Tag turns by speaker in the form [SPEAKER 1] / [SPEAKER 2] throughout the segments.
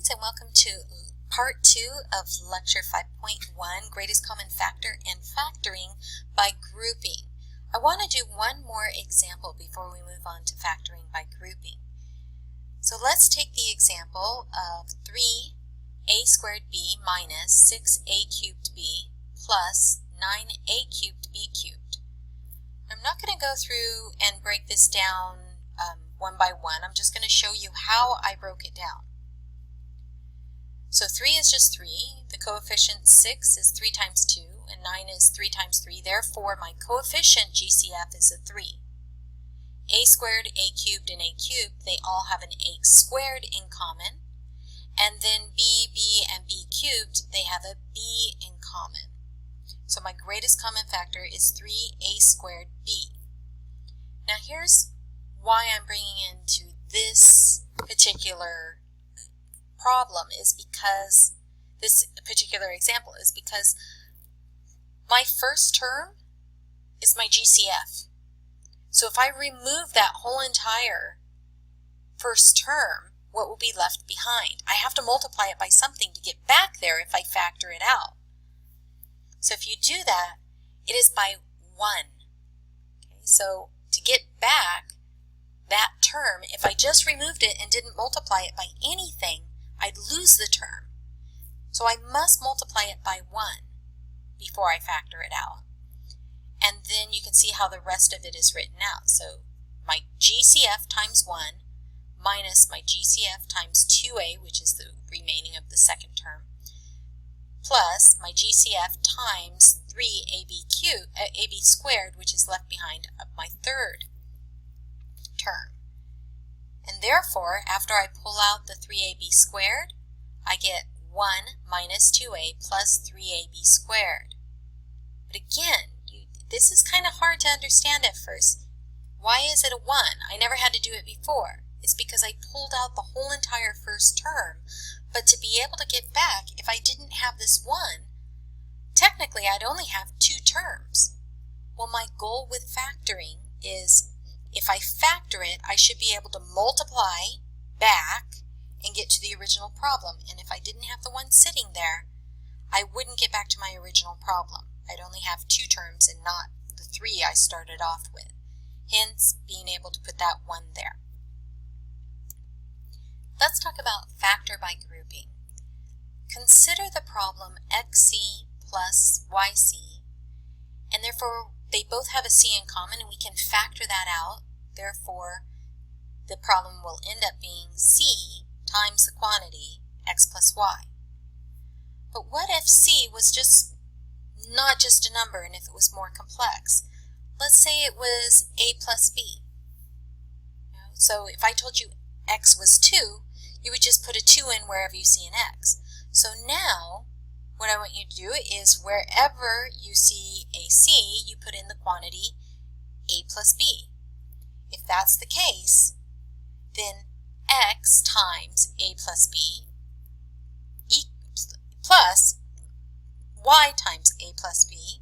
[SPEAKER 1] students, and welcome to part 2 of lecture 5.1, greatest common factor and factoring by grouping. I want to do one more example before we move on to factoring by grouping. So let's take the example of 3a squared b minus 6a cubed b plus 9a cubed b cubed. I'm not going to go through and break this down one by one. I'm just going to show you how I broke it down. So 3 is just 3, the coefficient 6 is 3 times 2, and 9 is 3 times 3. Therefore, my coefficient GCF is a 3. A squared, a cubed, and a cubed, they all have an a squared in common. And then b, and b cubed, they have a b in common. So my greatest common factor is 3a squared b. Now here's why I'm bringing into this particular problem this particular example is because my first term is my GCF. So if I remove that whole entire first term, what will be left behind? I have to multiply it by something to get back there if I factor it out. So if you do that, it is by 1. Okay, so to get back that term, if I just removed it and didn't multiply it by anything, I'd lose the term. So I must multiply it by 1 before I factor it out. And then you can see how the rest of it is written out. So my GCF times 1 minus my GCF times 2a, which is the remaining of the second term, plus my GCF times 3ab squared, which is left behind of my third term. And therefore, after I pull out the 3ab squared, I get 1 minus 2a plus 3ab squared. But again, this is kind of hard to understand at first. Why is it a 1? I never had to do it before. It's because I pulled out the whole entire first term, but to be able to get back, if I didn't have this 1, technically I'd only have 2 terms. Well, my goal with factoring is if I factor it, I should be able to multiply back and get to the original problem. And if I didn't have the 1 sitting there, I wouldn't get back to my original problem. I'd only have 2 terms and not the 3 I started off with. Hence, being able to put that 1 there. Let's talk about factor by grouping. Consider the problem xc plus yc, and therefore they both have a c in common, and we can factor that out. Therefore, the problem will end up being c times the quantity x plus y. But what if c was not just a number, and if it was more complex? Let's say it was a plus b. So if I told you x was 2, you would just put a 2 in wherever you see an x. So now, what I want you to do is wherever you see a c, you put in the quantity a plus b. If that's the case, then x times a plus b plus y times a plus b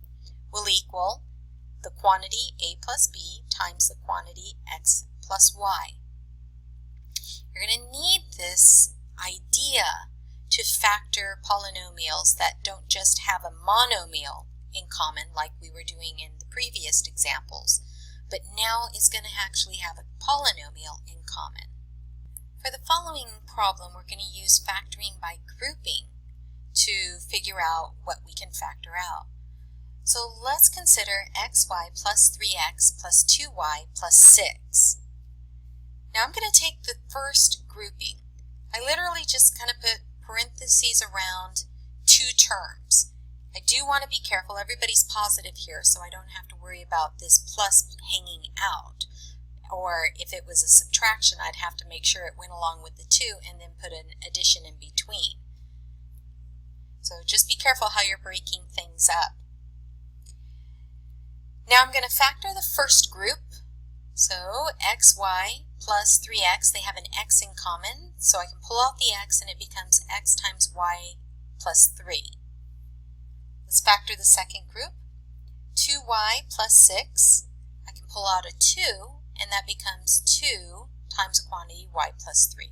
[SPEAKER 1] will equal the quantity a plus b times the quantity x plus y. You're going to need this idea to factor polynomials that don't just have a monomial in common like we were doing in the previous examples, but now it's going to actually have a polynomial in common. For the following problem, we're going to use factoring by grouping to figure out what we can factor out. So let's consider xy plus 3x plus 2y plus 6. Now I'm going to take the first grouping. I literally just kind of put parentheses around 2 terms. I do want to be careful. Everybody's positive here, so I don't have to worry about this plus hanging out. Or if it was a subtraction, I'd have to make sure it went along with the 2 and then put an addition in between. So just be careful how you're breaking things up. Now I'm going to factor the first group. So xy plus 3x, they have an x in common, so I can pull out the x and it becomes x times y plus 3. Let's factor the second group. 2y plus 6, I can pull out a 2, and that becomes 2 times quantity y plus 3.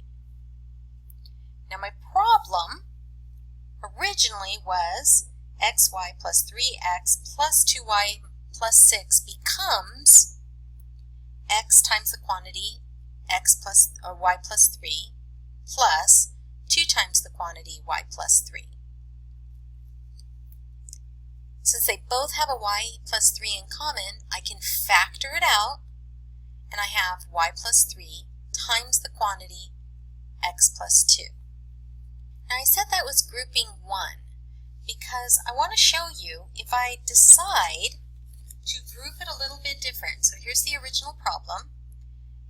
[SPEAKER 1] Now my problem originally was xy plus 3x plus 2y plus 6 becomes x times the quantity y plus 3 plus 2 times the quantity y plus 3. Since they both have a y plus 3 in common, I can factor it out, and I have y plus 3 times the quantity x plus 2. Now I said that was grouping 1 because I want to show you if I decide to group it a little bit different. So here's the original problem,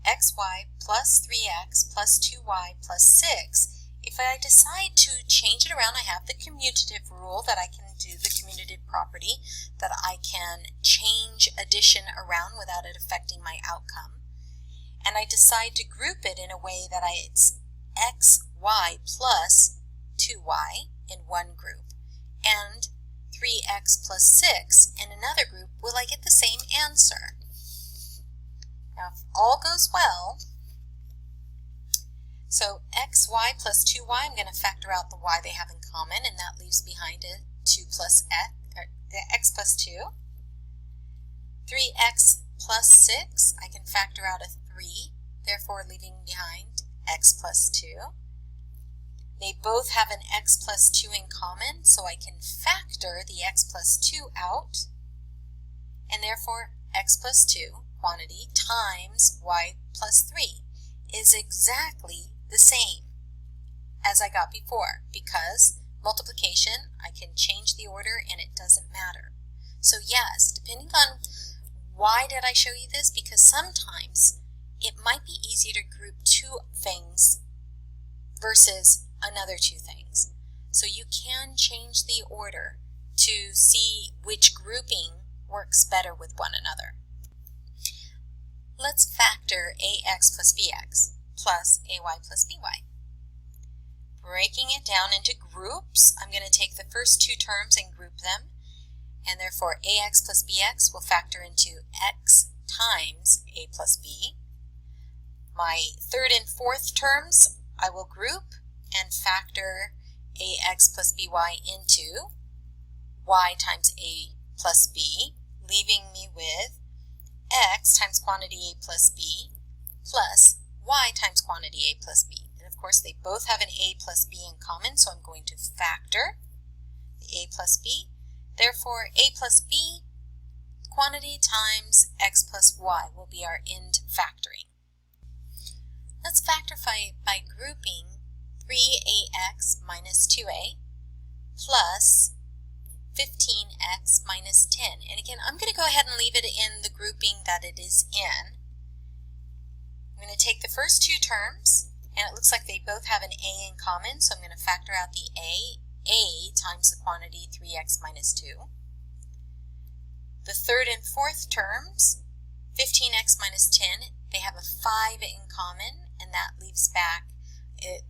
[SPEAKER 1] xy plus 3x plus 2y plus 6. If I decide to change it around, I have the commutative rule that I can do, the commutative property, that I can change addition around without it affecting my outcome. And I decide to group it in a way that it's xy plus 2y in one group and 3x plus 6 in another group. Will I get the same answer? Now, if all goes well, so xy plus 2y, I'm going to factor out the y they have in common, and that leaves behind a 2 plus x plus 2. 3x plus 6, I can factor out a 3, therefore leaving behind x plus 2. They both have an x plus 2 in common, so I can factor the x plus 2 out, and therefore x plus 2, quantity, times y plus 3 is exactly the same as I got before, because multiplication, I can change the order and it doesn't matter. So yes, depending on why did I show you this, because sometimes it might be easier to group two things versus another two things. So you can change the order to see which grouping works better with one another. Let's factor ax plus bx plus ay plus by. Breaking it down into groups, I'm going to take the first two terms and group them, and therefore ax plus bx will factor into x times a plus b. My third and fourth terms I will group and factor ax plus by into y times a plus b, leaving me with x times quantity a plus b plus y times quantity a plus b. And of course they both have an a plus b in common, so I'm going to factor the a plus b. Therefore a plus b quantity times x plus y will be our end factoring. Let's factor by grouping 3ax minus 2a plus 15x minus 10. And again, I'm going to go ahead and leave it in the grouping that it is in. I'm going to take the first two terms, and it looks like they both have an a in common, so I'm going to factor out the a times the quantity 3x minus 2. The third and fourth terms, 15x minus 10, they have a 5 in common, and that leaves back,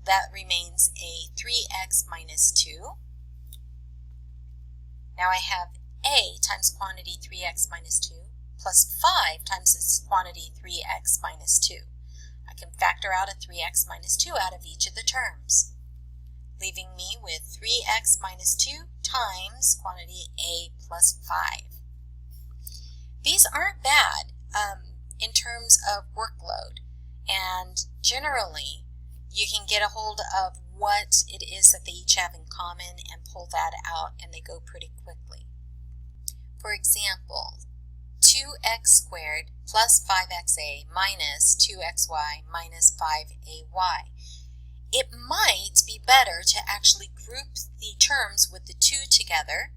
[SPEAKER 1] that remains a 3x minus 2. Now I have a times quantity 3x minus 2 plus 5 times this quantity 3x minus 2. I can factor out a 3x minus 2 out of each of the terms, leaving me with 3x minus 2 times quantity a plus 5. These aren't bad in terms of workload, and generally you can get a hold of what it is that they each have in common and pull that out, and they go pretty quickly. For example, 2x squared plus 5xa minus 2xy minus 5ay. It might be better to actually group the terms with the 2 together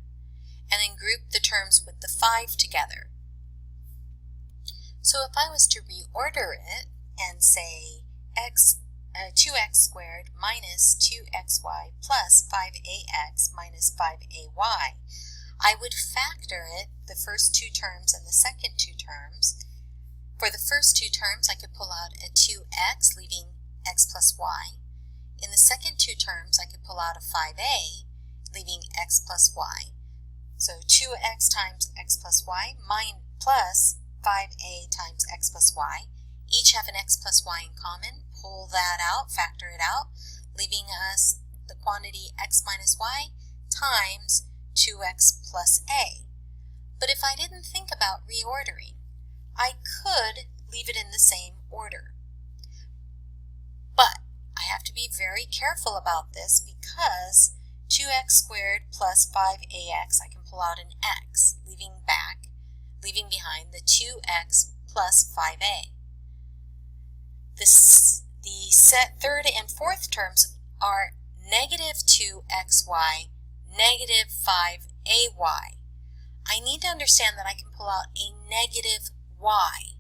[SPEAKER 1] and then group the terms with the 5 together. So if I was to reorder it and say 2x squared minus 2xy plus 5ax minus 5ay, I would factor it, the first two terms and the second two terms. For the first two terms, I could pull out a 2x, leaving x plus y. In the second two terms, I could pull out a 5a, leaving x plus y. So 2x times x plus y plus 5a times x plus y. Each have an x plus y in common. Pull that out, factor it out, leaving us the quantity x minus y times 2x plus a. But if I didn't think about reordering, I could leave it in the same order. But I have to be very careful about this because 2x squared plus 5ax, I can pull out an x, leaving behind the 2x plus 5a. The third and fourth terms are negative 2xy, negative 5ay. I need to understand that I can pull out a negative y,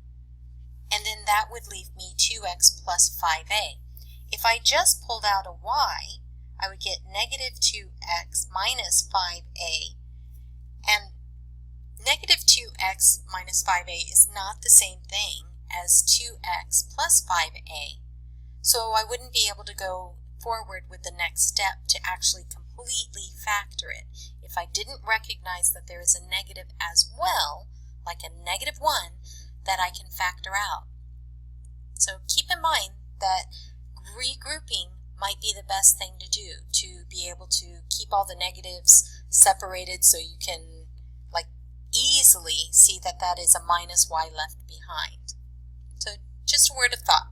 [SPEAKER 1] and then that would leave me 2x plus 5a. If I just pulled out a y, I would get negative 2x minus 5a, and negative 2x minus 5a is not the same thing as 2x plus 5a, so I wouldn't be able to go forward with the next step to actually completely factor it if I didn't recognize that there is a negative as well, like a negative 1, that I can factor out. So keep in mind that regrouping might be the best thing to do to be able to keep all the negatives separated so you can easily see that that is a minus y left behind. So just a word of thought.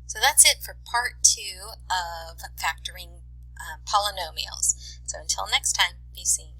[SPEAKER 1] So that's it for part 2 of factoring polynomials. So until next time, be seen.